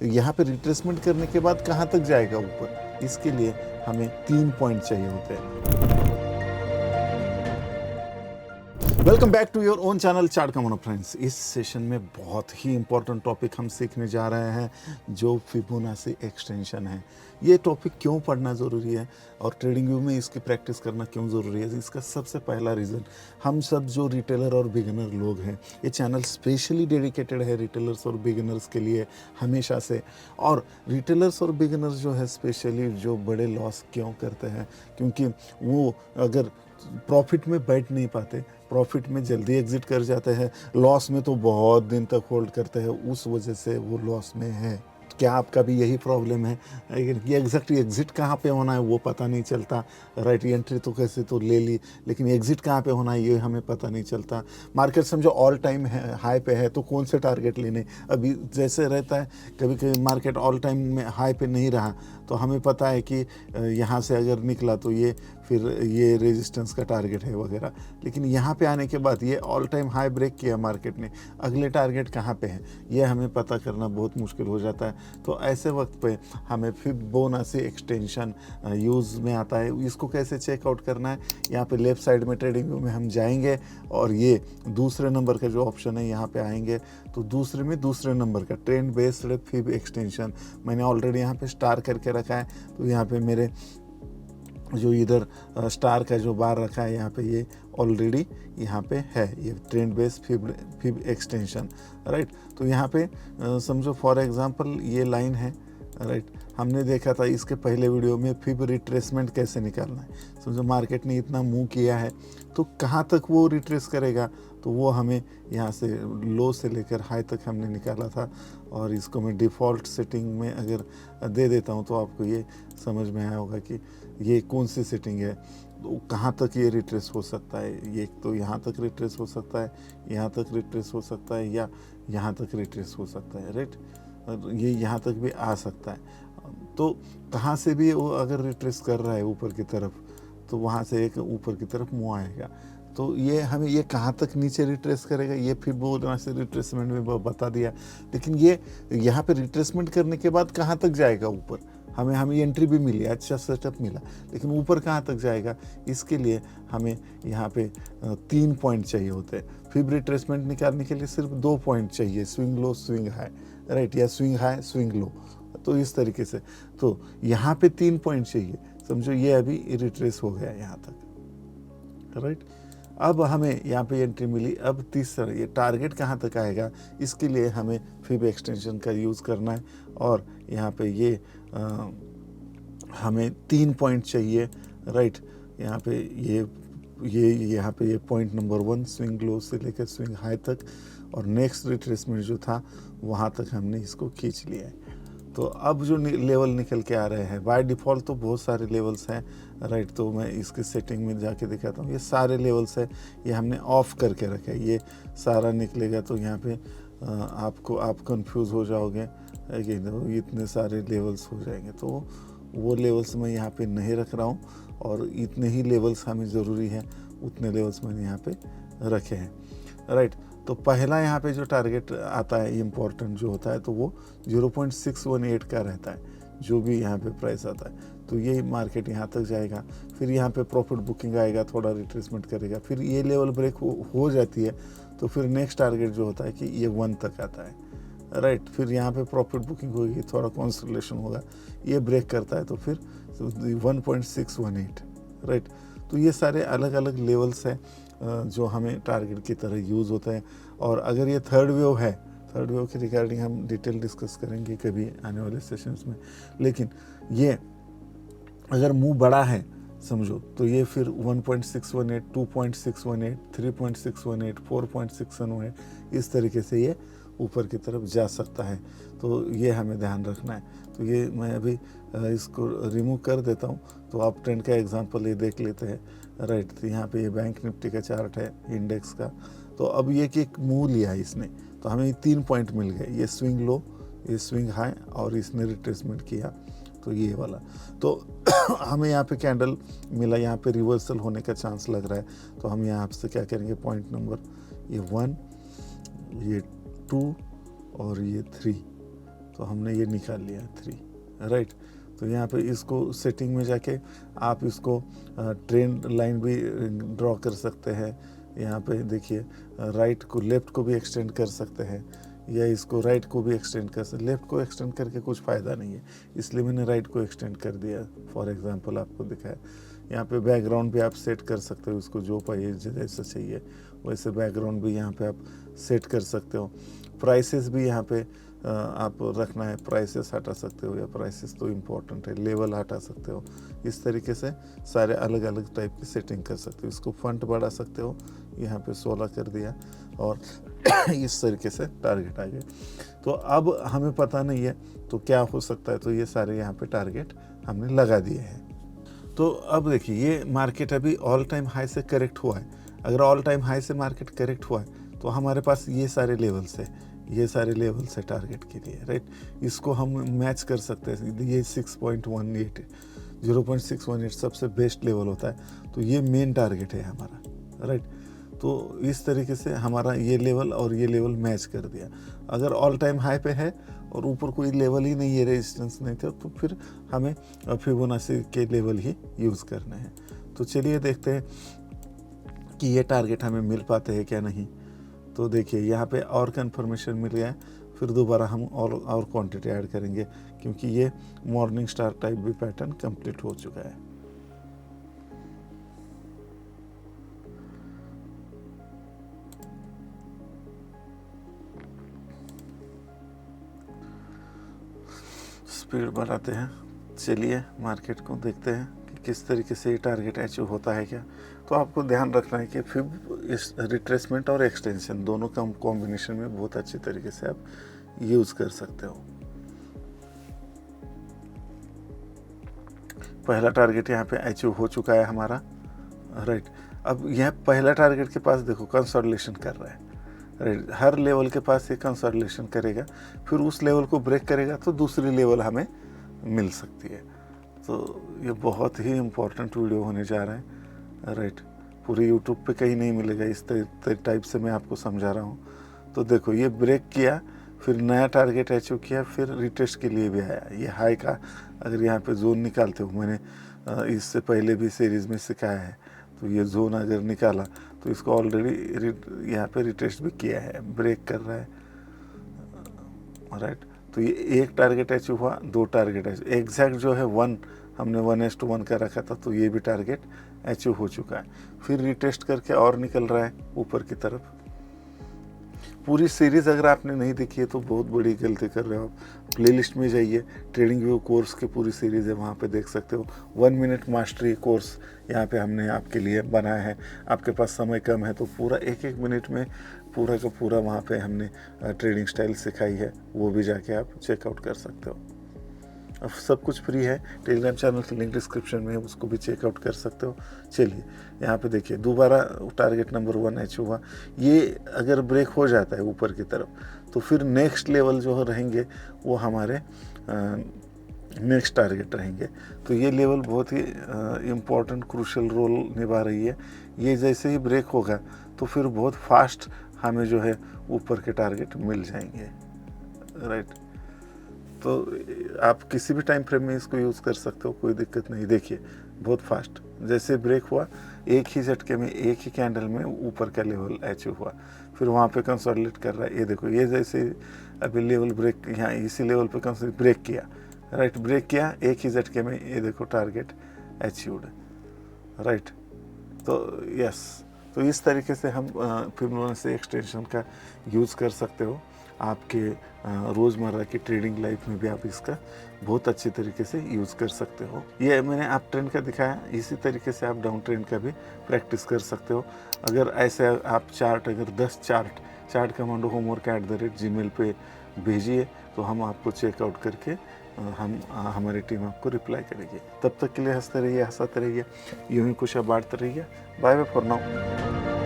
यहाँ पे रिट्रेसमेंट करने के बाद कहाँ तक जाएगा ऊपर, इसके लिए हमें 3 पॉइंट चाहिए होते हैं। Welcome back to your own channel chart कमानो फ्रेंड्स। इस सेशन में बहुत ही इंपॉर्टेंट टॉपिक हम सीखने जा रहे हैं, जो फिबोनाची एक्सटेंशन है। ये टॉपिक क्यों पढ़ना ज़रूरी है और ट्रेडिंग व्यू में इसकी प्रैक्टिस करना क्यों ज़रूरी है, इसका सबसे पहला रीज़न, हम सब जो रिटेलर और बिगिनर लोग हैं, ये चैनल स्पेशली डेडिकेटेड है रिटेलर्स और बिगिनर्स के लिए हमेशा से। और रिटेलर्स और बिगिनर्स जो है स्पेशली जो बड़े लॉस क्यों करते हैं, क्योंकि वो अगर प्रॉफिट में बैठ नहीं पाते, प्रॉफिट में जल्दी एग्जिट कर जाते हैं, लॉस में तो बहुत दिन तक होल्ड करते हैं, उस वजह से वो लॉस में है। क्या आपका भी यही प्रॉब्लम है? ये एग्जैक्टली एग्जिट कहाँ पे होना है वो पता नहीं चलता, राइट? एंट्री तो कैसे तो ले ली, लेकिन एग्जिट कहाँ पे होना है ये हमें पता नहीं चलता। मार्केट समझो ऑल टाइम हाई पे है, तो कौन से टारगेट लेने? अभी जैसे रहता है, कभी कभी मार्केट ऑल टाइम में हाई पे नहीं रहा, तो हमें पता है कि यहाँ से अगर निकला तो ये फिर ये रेजिस्टेंस का टारगेट है वगैरह, लेकिन यहाँ पे आने के बाद ये ऑल टाइम हाई ब्रेक किया मार्केट ने, अगले टारगेट कहाँ पे है ये हमें पता करना बहुत मुश्किल हो जाता है। तो ऐसे वक्त पे हमें फिबोनाची एक्सटेंशन यूज़ में आता है। इसको कैसे चेकआउट करना है, यहाँ पे लेफ़्ट साइड में ट्रेडिंग व्यू में हम जाएंगे और ये दूसरे नंबर का जो ऑप्शन है यहाँ पे आएंगे, तो दूसरे नंबर का ट्रेंड बेस्ड फिब एक्सटेंशन मैंने ऑलरेडी यहाँ पे स्टार करके रखा है। तो यहाँ पे मेरे जो इधर स्टार का जो बार रखा है यहाँ पे, ये ऑलरेडी यहाँ पे है, ये trend base fib extension, right? तो यहाँ पे समझो फॉर एग्जांपल ये लाइन है, राइट? हमने देखा था इसके पहले वीडियो में फिब रिट्रेसमेंट कैसे निकालना है। समझो मार्केट ने इतना मूव किया है, तो कहाँ तक वो रिट्रेस करेगा, तो वो हमें यहाँ से लो से लेकर हाई तक हमने निकाला था। और इसको मैं डिफ़ॉल्ट सेटिंग में अगर दे देता हूँ तो आपको ये समझ में आया होगा कि ये कौन सी सेटिंग है, तो कहाँ तक ये रिट्रेस हो सकता है। ये तो यहाँ तक रिट्रेस हो सकता है, यहाँ तक रिट्रेस हो सकता है, या यहाँ तक रिट्रेस हो सकता है, राइट? और ये यहाँ तक भी आ सकता है। तो कहाँ से भी वो अगर रिट्रेस कर रहा है ऊपर की तरफ, तो वहाँ से एक ऊपर की तरफ मुँह आएगा। तो ये हमें ये कहाँ तक नीचे रिट्रेस करेगा ये फिबोनाची रिट्रेसमेंट में बता दिया, लेकिन ये यहाँ पे रिट्रेसमेंट करने के बाद कहाँ तक जाएगा ऊपर, हमें एंट्री भी मिली, अच्छा सेटअप मिला, लेकिन ऊपर कहाँ तक जाएगा, इसके लिए हमें यहाँ पे 3 पॉइंट चाहिए होते हैं। फिब रिट्रेसमेंट निकालने के लिए सिर्फ 2 पॉइंट चाहिए, swing low swing high, right? या स्विंग हाई स्विंग लो, तो इस तरीके से। तो यहाँ पे 3 पॉइंट चाहिए। समझो ये अभी रिट्रेस हो गया यहाँ तक, राइट? अब हमें यहाँ पे एंट्री मिली। अब तीसरा, ये टारगेट कहाँ तक आएगा, इसके लिए हमें फिब एक्सटेंशन का यूज़ करना है। और यहाँ पे ये हमें 3 पॉइंट चाहिए, राइट? यहाँ पे यहाँ पे ये पॉइंट नंबर 1 स्विंग लो से लेकर स्विंग हाई तक, और नेक्स्ट रिट्रेसमेंट जो था वहाँ तक हमने इसको खींच लिया है। तो अब जो लेवल निकल के आ रहे हैं, बाय डिफ़ॉल्ट तो बहुत सारे लेवल्स हैं, राइट? तो मैं इसके सेटिंग में जाके दिखाता हूँ। ये सारे लेवल्स है, ये हमने ऑफ करके रखा है। ये सारा निकलेगा तो यहाँ पे आप कंफ्यूज हो जाओगे कि इतने सारे लेवल्स हो जाएंगे, तो वो लेवल्स मैं यहाँ पे नहीं रख रहा हूँ, और इतने ही लेवल्स हमें ज़रूरी है उतने लेवल्स मैंने यहाँ पे रखे हैं, राइट? तो पहला यहाँ पे जो टारगेट आता है इम्पोर्टेंट जो होता है, तो वो 0.618 का रहता है, जो भी यहाँ पे प्राइस आता है। तो ये मार्केट यहाँ तक जाएगा, फिर यहाँ पे प्रॉफिट बुकिंग आएगा, थोड़ा रिट्रेसमेंट करेगा, फिर ये लेवल ब्रेक हो जाती है, तो फिर नेक्स्ट टारगेट जो होता है कि ये 1 तक आता है, राइट? फिर यहाँ पे प्रॉफिट बुकिंग होगी, थोड़ा कंसोलिडेशन होगा, ये ब्रेक करता है, तो फिर 1.618, राइट? तो ये सारे अलग अलग लेवल्स हैं जो हमें टारगेट की तरह यूज़ होता है। और अगर ये थर्ड वेव है, थर्ड वेव के रिगार्डिंग हम डिटेल डिस्कस करेंगे कभी आने वाले सेशंस में, लेकिन ये अगर मुंह बड़ा है समझो, तो ये फिर 1.618, 2.618, 3.618, 4.618, इस तरीके से ये ऊपर की तरफ जा सकता है। तो ये हमें ध्यान रखना है। तो ये मैं अभी इसको रिमूव कर देता हूँ, तो आप ट्रेंड का एग्जांपल ये देख लेते हैं, राइट? तो यहाँ पे ये बैंक निफ्टी का चार्ट है इंडेक्स का। तो अब ये कि एक मूव लिया इसने, तो हमें 3 पॉइंट मिल गए, ये स्विंग लो, ये स्विंग हाई, और इसने रिट्रेसमेंट किया, तो ये वाला। तो हमें यहाँ पे कैंडल मिला, यहाँ पे रिवर्सल होने का चांस लग रहा है, तो हम यहाँ से क्या करेंगे, पॉइंट नंबर ये 1, ये 2 और ये 3, तो हमने ये निकाल लिया 3, राइट। तो यहाँ पे इसको सेटिंग में जाके आप इसको ट्रेंड लाइन भी ड्रॉ कर सकते हैं। यहाँ पे देखिए राइट को लेफ़्ट को भी एक्सटेंड कर सकते हैं, या इसको राइट को भी एक्सटेंड कर सकते। लेफ़्ट को एक्सटेंड करके कुछ फ़ायदा नहीं है, इसलिए मैंने राइट को एक्सटेंड कर दिया। फॉर एग्जांपल आपको दिखाया। यहाँ पे बैकग्राउंड भी आप सेट कर सकते हो, उसको जो पाइए जैसा चाहिए वैसे बैकग्राउंड भी यहाँ पे आप सेट कर सकते हो। प्राइसेस भी यहाँ पे आप रखना है, प्राइसेस हटा सकते हो, या प्राइसेस तो इम्पोर्टेंट है, लेवल हटा सकते हो। इस तरीके से सारे अलग अलग टाइप की सेटिंग कर सकते हो। इसको फंट बढ़ा सकते हो, यहाँ पे 16 कर दिया, और इस तरीके से टारगेट आ गए। तो अब हमें पता नहीं है तो क्या हो सकता है, तो ये सारे यहाँ पे टारगेट हमने लगा दिए हैं। तो अब देखिए ये मार्केट अभी ऑल टाइम हाई से करेक्ट हुआ है। अगर ऑल टाइम हाई से मार्केट करेक्ट हुआ है तो हमारे पास ये सारे लेवल्स है, ये सारे लेवल्स है टारगेट के लिए, राइट। इसको हम मैच कर सकते हैं। ये 6.18 0.618 सबसे बेस्ट लेवल होता है, तो ये मेन टारगेट है हमारा, राइट। तो इस तरीके से हमारा ये लेवल और ये लेवल मैच कर दिया। अगर ऑल टाइम हाई पे है और ऊपर कोई लेवल ही नहीं है, रेजिस्टेंस नहीं था, तो फिर हमें फिबोनाची के लेवल ही यूज़ करने हैं। तो चलिए देखते हैं कि ये टारगेट हमें मिल पाते हैं क्या नहीं। तो देखिए यहाँ पे और कंफर्मेशन मिल गया है, फिर दोबारा हम और क्वांटिटी ऐड करेंगे, क्योंकि ये मॉर्निंग स्टार टाइप भी पैटर्न कंप्लीट हो चुका है। स्पीड बढ़ाते हैं, चलिए मार्केट को देखते हैं कि किस तरीके से ये टारगेट अचीव होता है क्या। तो आपको ध्यान रखना है कि फिर इस रिट्रेसमेंट और एक्सटेंशन दोनों का कॉम्बिनेशन में बहुत अच्छी तरीके से आप यूज़ कर सकते हो। पहला टारगेट यहाँ पे अचीव हो चुका है हमारा, राइट। अब यह पहला टारगेट के पास देखो कंसोलिडेशन कर रहा है, राइट। हर लेवल के पास ये कंसोलिडेशन करेगा, फिर उस लेवल को ब्रेक करेगा तो दूसरी लेवल हमें मिल सकती है। तो ये बहुत ही इम्पोर्टेंट वीडियो होने जा रहा है, राइट। पूरी यूट्यूब पे कहीं नहीं मिलेगा, इस टाइप से मैं आपको समझा रहा हूँ। तो देखो ये ब्रेक किया, फिर नया टारगेट अचीव किया, फिर रिटेस्ट के लिए भी आया। ये हाई का अगर यहाँ पे जोन निकालते हो, मैंने इससे पहले भी सीरीज़ में सिखाया है, तो ये जोन अगर निकाला तो इसको ऑलरेडी यहाँ पे रिटेस्ट भी किया है, ब्रेक कर रहा है, राइट। तो ये एक टारगेट अचीव हुआ, 2 टारगेट अचीव, एग्जैक्ट जो है 1 हमने 1:1 का रखा था, तो ये भी टारगेट अचीव हो चुका है। फिर रिटेस्ट करके और निकल रहा है ऊपर की तरफ। पूरी सीरीज़ अगर आपने नहीं देखी है तो बहुत बड़ी गलती कर रहे हो आप। प्लेलिस्ट में जाइए, ट्रेडिंग व्यू कोर्स की पूरी सीरीज़ है, वहाँ पे देख सकते हो। 1 मिनट मास्टरी कोर्स यहाँ पे हमने आपके लिए बनाया है। आपके पास समय कम है तो पूरा 1-1 मिनट में पूरा का पूरा वहाँ पे हमने ट्रेडिंग स्टाइल सिखाई है, वो भी जाके आप चेकआउट कर सकते हो। अब सब कुछ फ्री है, टेलीग्राम चैनल की लिंक डिस्क्रिप्शन में है, उसको भी चेकआउट कर सकते हो। चलिए यहाँ पे देखिए दोबारा टारगेट नंबर 1 अचीव हुआ। ये अगर ब्रेक हो जाता है ऊपर की तरफ तो फिर नेक्स्ट लेवल जो रहेंगे वो हमारे नेक्स्ट टारगेट रहेंगे। तो ये लेवल बहुत ही इम्पोर्टेंट क्रूशल रोल निभा रही है। ये जैसे ही ब्रेक होगा तो फिर बहुत फास्ट हमें जो है ऊपर के टारगेट मिल जाएंगे, राइट। तो आप किसी भी टाइम फ्रेम में इसको यूज़ कर सकते हो, कोई दिक्कत नहीं। देखिए बहुत फास्ट जैसे ब्रेक हुआ, एक ही झटके में एक ही कैंडल में ऊपर का लेवल अचीव हुआ, फिर वहाँ पे कंसोलिडेट कर रहा है। ये देखो ये जैसे अभी लेवल ब्रेक यहाँ इसी लेवल पे कंसोलिडेट ब्रेक किया, राइट, ब्रेक किया एक ही झटके में, ये देखो टारगेट अचीव्ड, राइट। तो यस, तो इस तरीके से हम फिबोनाची एक्सटेंशन का यूज़ कर सकते हो। आपके रोज़मर्रा की ट्रेडिंग लाइफ में भी आप इसका बहुत अच्छी तरीके से यूज़ कर सकते हो। ये मैंने अप ट्रेंड का दिखाया, इसी तरीके से आप डाउन ट्रेंड का भी प्रैक्टिस कर सकते हो। अगर ऐसे आप अगर 10 चार्ट कमांडो होमवर्क @gmail पे भेजिए तो हम आपको चेकआउट करके हमारी टीम आपको रिप्लाई करेगी। तब तक के लिए हंसते रहिए, हंसाते रहिए, यूँ ही खुशियाँ बांटते रहिए। Bye bye for now.